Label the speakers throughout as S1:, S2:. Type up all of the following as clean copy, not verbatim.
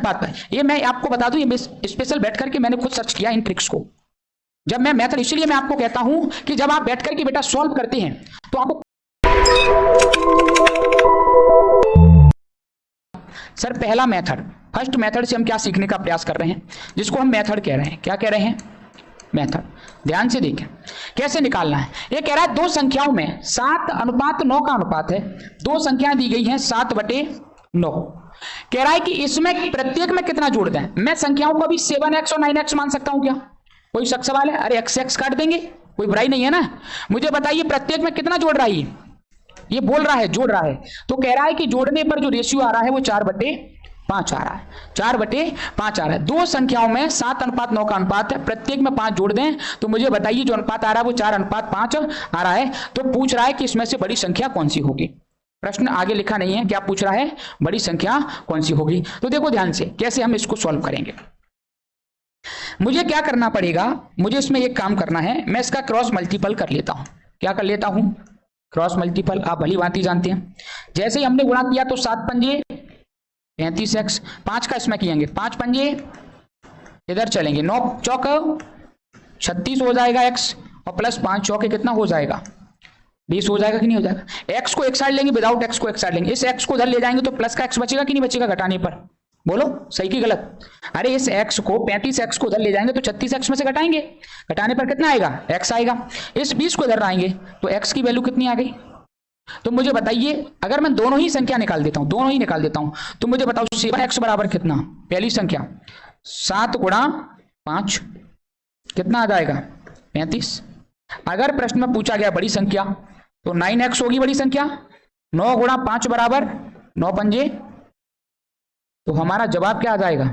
S1: अनुपात पर। ये मैं आपको बता दूं, ये स्पेशल बैठ करके मैंने खुद सर्च किया इन ट्रिक्स को। जब मैं मेथड, इसलिए मैं आपको कहता हूं कि जब आप बैठ करके बेटा सॉल्व करते हैं तो आपको सर पहला मेथड, फर्स्ट मेथड से हम क्या सीखने का प्रयास कर रहे हैं, जिसको हम मेथड कह रहे हैं। क्या कह रहे हैं? मेथड। ध्यान से देखें कैसे निकालना है। ये कह रहा है दो संख्याओं में 7:9 का अनुपात है। दो संख्याएं दी गई हैं 7/9। कह रहा है कि इसमें प्रत्येक में कितना जोड़ दें। मैं संख्याओं को भी 7x और 9x मान सकता हूं क्या? कोई शक सवाल है? अरे x काट देंगे, कोई बुराई नहीं है ना। मुझे बताइए प्रत्येक में कितना जोड़ रहा है? ये बोल रहा है जोड़ रहा है। तो कह रहा है कि जोड़ने पर जो रेशियो आ रहा है वो 4/5 आ रहा है। 4/5 आ रहा है। दो संख्याओं में 7:9 का अनुपात है, प्रत्येक में 5 जोड़ दें तो मुझे बताइए जो अनुपात आ रहा है वो 4:5 आ रहा है। तो पूछ रहा है कि इसमें से बड़ी संख्या कौन सी होगी। प्रश्न आगे लिखा नहीं है, क्या पूछ रहा है? बड़ी संख्या कौन सी होगी। तो देखो ध्यान से कैसे हम इसको सॉल्व करेंगे। मुझे क्या करना पड़ेगा, मुझे इसमें एक काम करना है, मैं इसका क्रॉस मल्टीपल कर लेता हूं। क्या कर लेता हूं? Cross multiple. आप भली भांति जानते हैं, जैसे ही हमने गुणा किया तो 7 पंजे 35x, 5 का इसमें किएंगे, 5 पंजे इधर चलेंगे, 9 चौक 36 हो जाएगा x, और प्लस 5 चौके कितना हो जाएगा? 20 हो जाएगा कि नहीं हो जाएगा? x को एक साइड लेंगे, विदाउट x को एक साइड लेंगे। इस x को उधर ले जाएंगे तो प्लस का x बचेगा कि नहीं बचेगा घटाने पर? बोलो सही की गलत? अरे इस x को 35x को उधर ले जाएंगे तो 36x में से घटाएंगे, घटाने पर कितना आएगा? x आएगा। इस 20 को इधर लाएंगे तो x की वैल्यू कितनी आ गई? तो मुझे बताइए, अगर मैं दोनों ही संख्या निकाल देता हूं, दोनों ही निकाल देता हूं, तो मुझे बताओ 7x बराबर कितना? पहली संख्या 7 गुणा 5 कितना आ जाएगा? 35। अगर प्रश्न में पूछा गया बड़ी संख्या तो 9x होगी बड़ी संख्या। 9 गुणा 5 बराबर 9 पंजे, तो हमारा जवाब क्या आ जाएगा?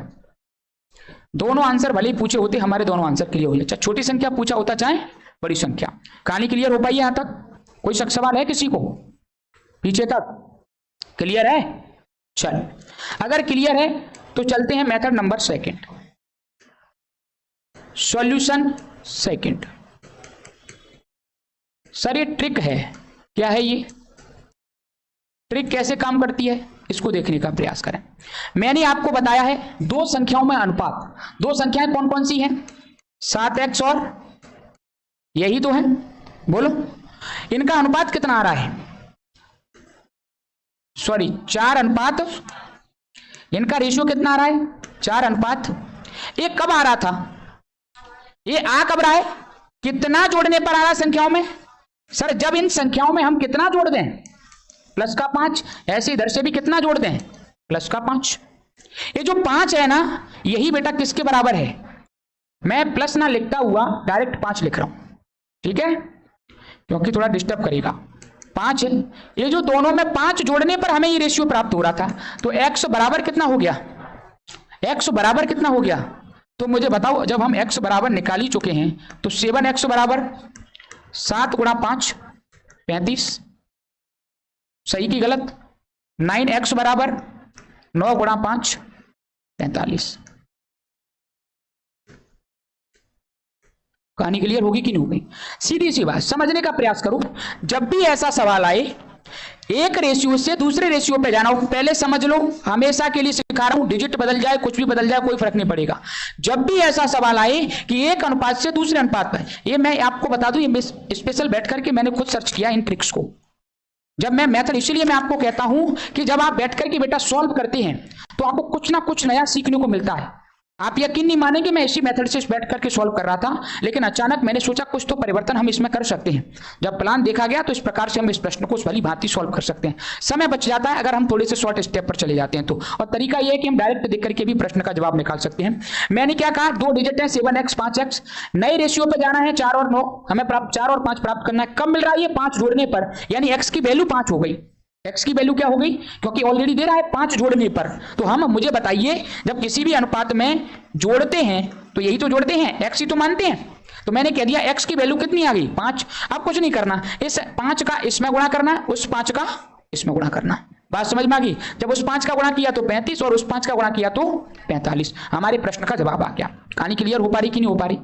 S1: दोनों आंसर भले ही पूछे होते, हमारे दोनों आंसर क्लियर हो जाए। छोटी संख्या पूछा होता चाहे बड़ी संख्या। कहानी क्लियर हो पाई यहां तक? कोई शक सवाल है किसी को? पीछे तक क्लियर है? चल, अगर क्लियर है तो चलते हैं method number second, solution second. Sir ये ट्रिक है, क्या है ये ट्रिक, कैसे काम करती है, इसको देखने का प्रयास करें। मैंने आपको बताया है दो संख्याओं में अनुपात। दो संख्याएं कौन कौन सी हैं? 7x और यही तो है। बोलो इनका अनुपात कितना आ रहा है? सॉरी 4:, इनका रेशियो कितना आ रहा है? 4:। ये कब आ रहा था? ये आ कब रहा है? कितना जोड़ने पर आ रहा है संख्याओं में? सर जब इन संख्याओं में हम कितना जोड़ दें? प्लस का 5। ऐसे इधर से भी कितना जोड़ दें? प्लस का 5। ये जो 5 है ना, यही बेटा किसके बराबर है? मैं प्लस ना लिखता हुआ डायरेक्ट 5 लिख रहा हूं, ठीक है, क्योंकि थोड़ा डिस्टर्ब करेगा। 5 है, ये जो दोनों में 5 जोड़ने पर हमें ये रेशियो प्राप्त हो रहा था। तो x बराबर कितना हो गया? x बराबर कितना हो गया? तो मुझे बताओ, जब हम x बराबर निकाल ही चुके हैं तो 7x बराबर 7 गुणा 5 35, सही की गलत? 9x बराबर 9 गुणा 5 45। कहानी क्लियर होगी कि नहीं होगी? सीधी सी बात, समझने का प्रयास करो। जब भी ऐसा सवाल आए, एक रेशियो से दूसरे रेशियो पे जाना हो, पहले समझ लो, हमेशा के लिए सिखा रहा हूं, डिजिट बदल जाए कुछ भी बदल जाए कोई फर्क नहीं पड़ेगा। जब भी ऐसा सवाल आए कि एक अनुपात से दूसरे अनुपात पर, ये मैं आपको बता दूं, ये स्पेशल बैठ करके मैंने खुद सर्च किया इन ट्रिक्स को। जब मैं मेथड, इसलिए मैं आपको कहता हूं कि जब आप बैठ करके बेटा सॉल्व करते हैं तो आपको कुछ ना कुछ नया सीखने को मिलता है। आप यकीन नहीं मानेंगे, मैं इसी मेथड से बैठ करके सॉल्व कर रहा था, लेकिन अचानक मैंने सोचा कुछ तो परिवर्तन हम इसमें कर सकते हैं। जब प्लान देखा गया तो इस प्रकार से हम इस प्रश्न को भली भांति सॉल्व कर सकते हैं। समय बच जाता है अगर हम थोड़े से शॉर्ट स्टेप पर चले जाते हैं तो। और तरीका यह है कि हम डायरेक्ट देख करके भी प्रश्न का जवाब निकाल सकते हैं। मैंने क्या कहा, दो डिजिट है 7x 5x, नए रेशियो पर जाना है 4 और 9, हमें 4 और 5 प्राप्त करना है। कब मिल रहा है ये? 5 जोड़ने पर, यानी x की वैल्यू 5 हो गई। x की वैल्यू क्या हो गई? क्योंकि ऑलरेडी दे रहा है 5 जोड़ने पर। तो हम, मुझे बताइए, जब किसी भी अनुपात में जोड़ते हैं तो यही तो जोड़ते हैं, x ही तो मानते हैं। तो मैंने कह दिया x की वैल्यू कितनी आ गई? 5। अब कुछ नहीं करना, इस 5 का इसमें गुणा करना, उस 5 का इसमें गुणा करना। बात समझ में आ गई? जब उस 5 का गुणा किया तो 35 और उस 5 का गुणा किया तो 45। हमारे प्रश्न का जवाब आ गया। कहानी क्लियर हो पा रही कि नहीं हो पा रही?